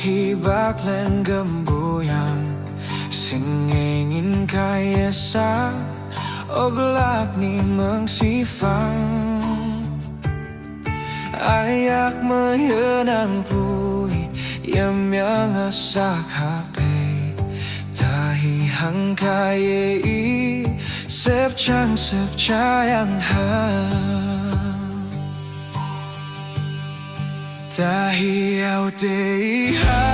hibak len gemboyang singingin kaya sa oglak ni mengsifang ayak meyenang pui yam yang asak hape tahi hang kaya i sep chayang hang tahi au te iha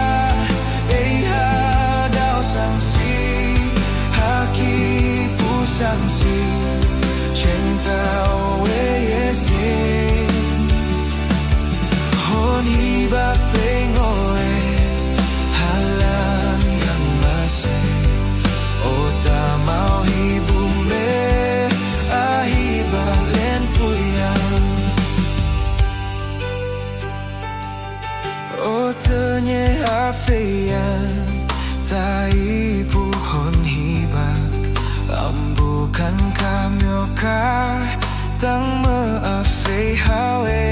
dao sang si haki pu sang si chen tao ye si hon hi ba pe ngoe halan yang mase o ta mau hi bu me a hi ba len puyang o tenye afeyan tai puhon hibak ambukan kamyoka tang me afe hawe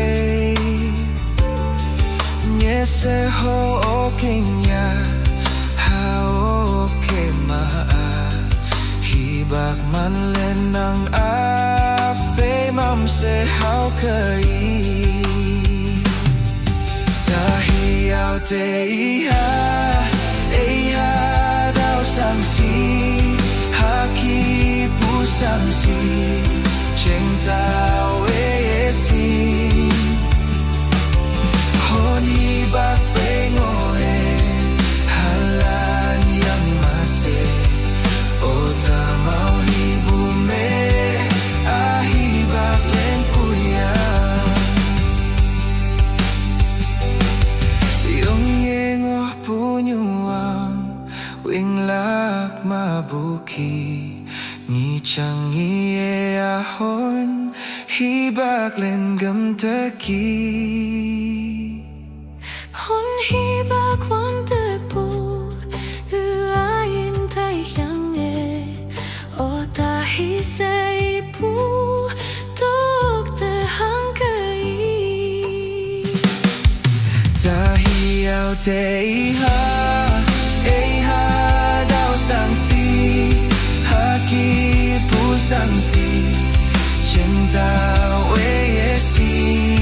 nye se ho okenya ha oke ma hibak man lenang afe mam se hao kai Ao te iha dao sang si haki pu sang si cheng tao e si hon hi bak pe ngoe halan yang mase o ta mau hi bu me a hi bak len puyang wing lak mabuki ni changi e ahon hibak len gam taki hon hibak wan te pu ayin tai yang e o ta hi sei pu tok te hang kai tahi au te iha sang si haki pu sang si chen tao e si